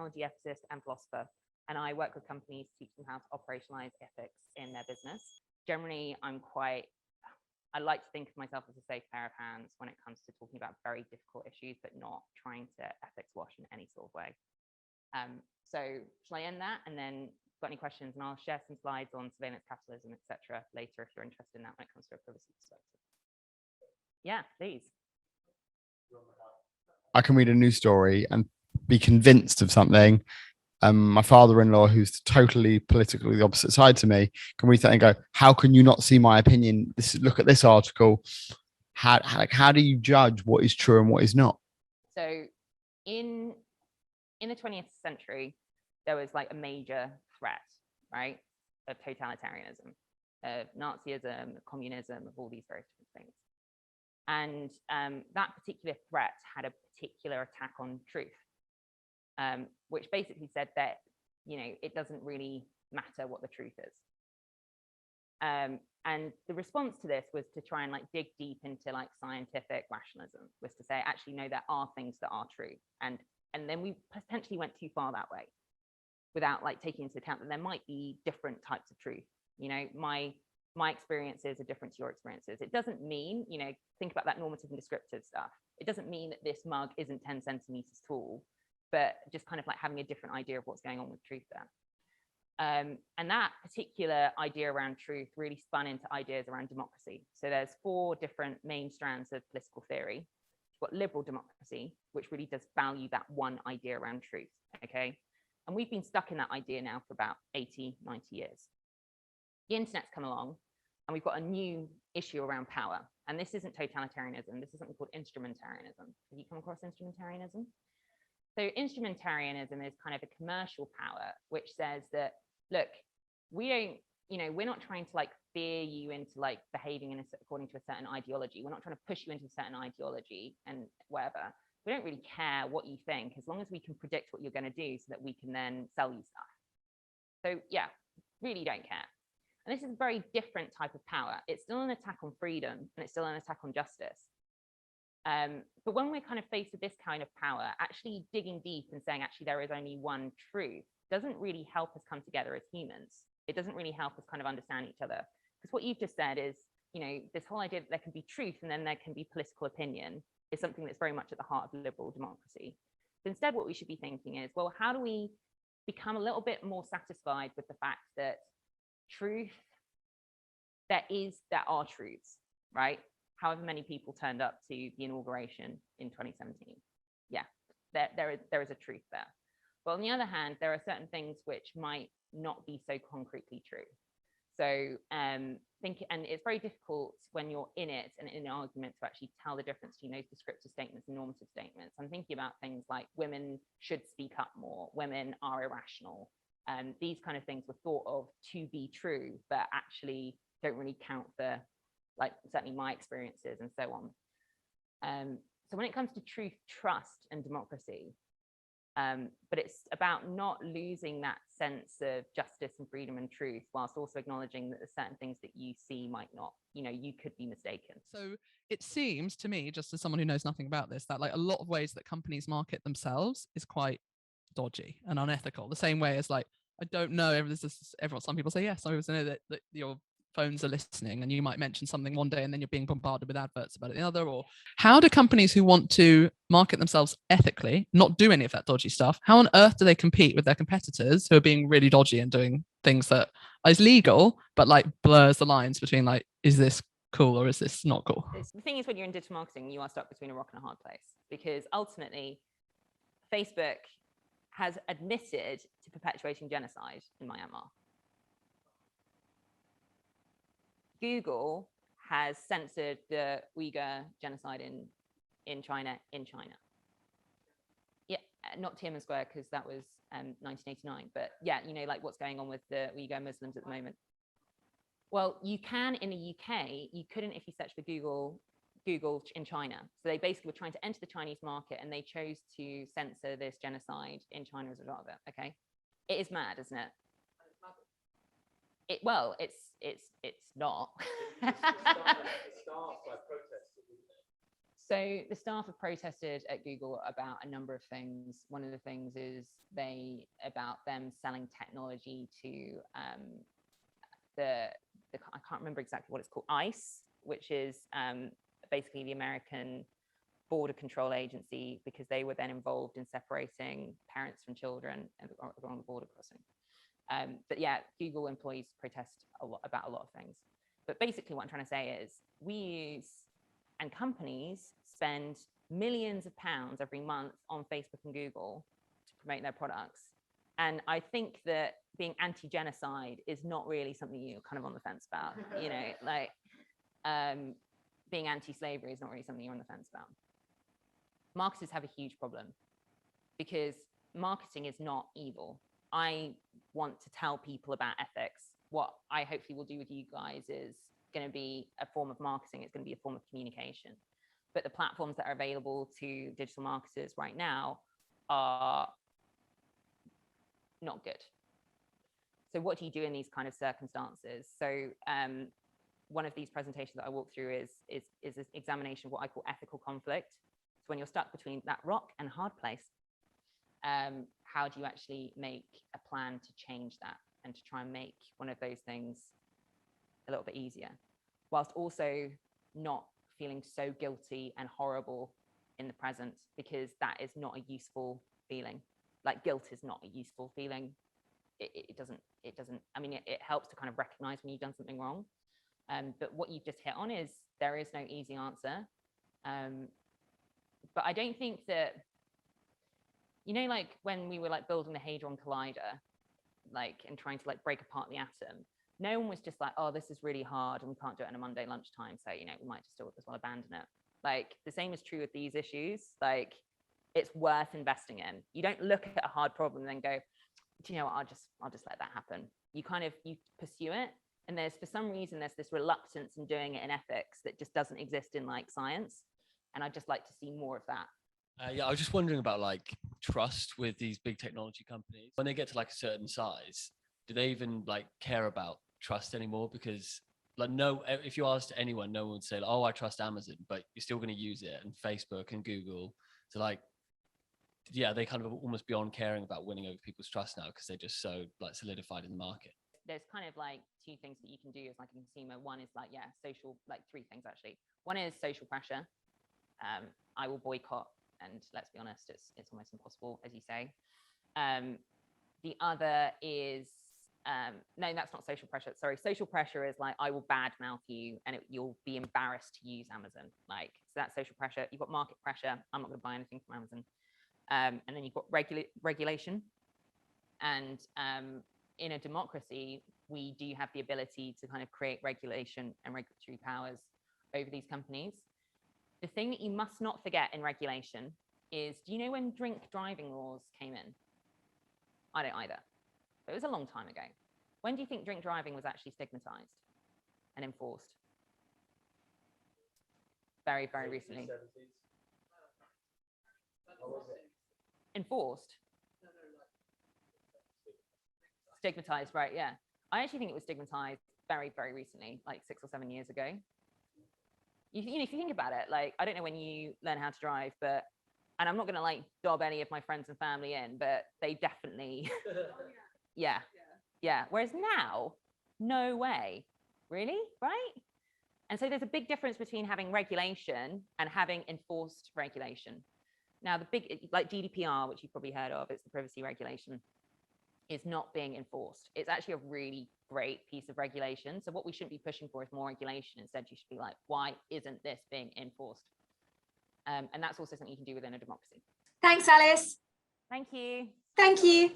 technology ethicist and philosopher, and I work with companies to teach them how to operationalize ethics in their business. Generally, I like to think of myself as a safe pair of hands when it comes to talking about very difficult issues, but not trying to ethics wash in any sort of way. So shall I end that? And then got any questions? And I'll share some slides on surveillance capitalism, etc. later if you're interested in that when it comes to a privacy perspective. Yeah, please. I can read a news story and be convinced of something. My father-in-law, who's totally politically the opposite side to me, can read that and go, how can you not see my opinion? Look at this article. How do you judge what is true and what is not? So in the 20th century, there was like a major threat, right, of totalitarianism, of Nazism, of communism, of all these various different things. And that particular threat had a particular attack on truth, which basically said that, it doesn't really matter what the truth is. And the response to this was to try and dig deep into scientific rationalism, was to say, actually, no, there are things that are true. And then we potentially went too far that way without taking into account that there might be different types of truth. My experiences are different to your experiences. It doesn't mean, think about that normative and descriptive stuff. It doesn't mean that this mug isn't 10 centimeters tall, but just kind of having a different idea of what's going on with truth there. And that particular idea around truth really spun into ideas around democracy. So there's 4 different main strands of political theory. You've got liberal democracy, which really does value that one idea around truth, okay? And we've been stuck in that idea now for about 80, 90 years. The internet's come along, and we've got a new issue around power. And this isn't totalitarianism. This is something called instrumentarianism. Have you come across instrumentarianism? So instrumentarianism is kind of a commercial power, which says that, look, we don't, we're not trying to fear you into behaving according to a certain ideology. We're not trying to push you into a certain ideology and whatever. We don't really care what you think, as long as we can predict what you're going to do so that we can then sell you stuff. So yeah, really don't care. And this is a very different type of power. It's still an attack on freedom, and it's still an attack on justice. But when we're kind of faced with this kind of power, actually digging deep and saying, actually, there is only one truth, doesn't really help us come together as humans. It doesn't really help us kind of understand each other. Because what you've just said is, this whole idea that there can be truth and then there can be political opinion is something that's very much at the heart of liberal democracy. So instead, what we should be thinking is, well, how do we become a little bit more satisfied with the fact that truth, there are truths, right? However many people turned up to the inauguration in 2017. Yeah, there is a truth there. But on the other hand, there are certain things which might not be so concretely true. So and it's very difficult when you're in it and in an argument to actually tell the difference between those descriptive statements and normative statements. I'm thinking about things like women should speak up more, women are irrational. These kind of things were thought of to be true, but actually don't really count for certainly my experiences and so on. So when it comes to truth, trust, and democracy, but it's about not losing that sense of justice and freedom and truth, whilst also acknowledging that there's certain things that you see might not, you could be mistaken. So it seems to me, just as someone who knows nothing about this, that a lot of ways that companies market themselves is quite dodgy and unethical. The same way as I don't know, everyone, some people say yes, some people know that your phones are listening, and you might mention something one day and then you're being bombarded with adverts about it the other. Or how do companies who want to market themselves ethically not do any of that dodgy stuff? How on earth do they compete with their competitors who are being really dodgy and doing things that is legal but blurs the lines between is this cool or is this not cool? The thing is, when you're in digital marketing, you are stuck between a rock and a hard place, because ultimately Facebook has admitted to perpetuating genocide in Myanmar. Google has censored the Uyghur genocide in China. Yeah, not Tiananmen Square, because that was 1989. But yeah, what's going on with the Uyghur Muslims at the moment. Well, you can in the UK. You couldn't if you search for Google in China. So they basically were trying to enter the Chinese market, and they chose to censor this genocide in China as a result of it. Okay, it is mad, isn't it? It's not. So the staff have protested at Google about a number of things. One of the things is about them selling technology to I can't remember exactly what it's called, ICE, which is basically the American border control agency, because they were then involved in separating parents from children along the border crossing. But yeah, Google employees protest about a lot of things. But basically what I'm trying to say is and companies spend millions of pounds every month on Facebook and Google to promote their products. And I think that being anti-genocide is not really something you're kind of on the fence about, you know, like being anti-slavery is not really something you're on the fence about. Marketers have a huge problem because marketing is not evil. I want to tell people about ethics. What I hopefully will do with you guys is going to be a form of marketing. It's going to be a form of communication. But the platforms that are available to digital marketers right now are not good. So what do you do in these kind of circumstances? So one of these presentations that I walk through is an examination of what I call ethical conflict. So when you're stuck between that rock and hard place, how do you actually make a plan to change that and to try and make one of those things a little bit easier, whilst also not feeling so guilty and horrible in the present, because that is not a useful feeling. Like guilt is not a useful feeling. It doesn't, I mean, it helps to kind of recognize when you've done something wrong. But what you've just hit on is there is no easy answer. But I don't think that, you know, like when we were like building the Hadron Collider, like, and trying to like break apart the atom, no one was just like, oh, this is really hard and we can't do it on a Monday lunchtime, so, you know, we might just as well abandon it. Like the same is true with these issues. Like it's worth investing in. You don't look at a hard problem and then go, do you know what, I'll just let that happen. You pursue it. And for some reason, there's this reluctance in doing it in ethics that just doesn't exist in like science. And I'd just like to see more of that. Yeah, I was just wondering about like trust with these big technology companies. When they get to like a certain size, do they even like care about trust anymore? Because like if you asked anyone, no one would say, oh, I trust Amazon, but you're still going to use it, and Facebook and Google. So like, yeah, they kind of almost beyond caring about winning over people's trust now because they're just so like solidified in the market. There's kind of like two things that you can do as like a consumer. One is like, three things actually. One is social pressure. I will boycott, and let's be honest, it's almost impossible, as you say. The other is, no, that's not social pressure. Sorry, social pressure is like, I will badmouth you and you'll be embarrassed to use Amazon. Like, so that's social pressure. You've got market pressure. I'm not going to buy anything from Amazon. And then you've got regulation. And in a democracy, we do have the ability to kind of create regulation and regulatory powers over these companies. The thing that you must not forget in regulation is, do you know when drink driving laws came in? I don't either, but it was a long time ago. When do you think drink driving was actually stigmatized and enforced? Very, very recently. Enforced? Stigmatized, right, yeah. I actually think it was stigmatized very, very recently, like 6 or 7 years ago. You know, if you think about it, like, I don't know when you learn how to drive, but, and I'm not going to like dob any of my friends and family in, but they definitely, yeah. Whereas now, no way, really, right? And so there's a big difference between having regulation and having enforced regulation. Now, the big, like GDPR, which you've probably heard of, it's the privacy regulation, is not being enforced. It's actually a really great piece of regulation. So what we shouldn't be pushing for is more regulation. Instead, you should be like, why isn't this being enforced? And that's also something you can do within a democracy. Thanks, Alice. Thank you. Thank you.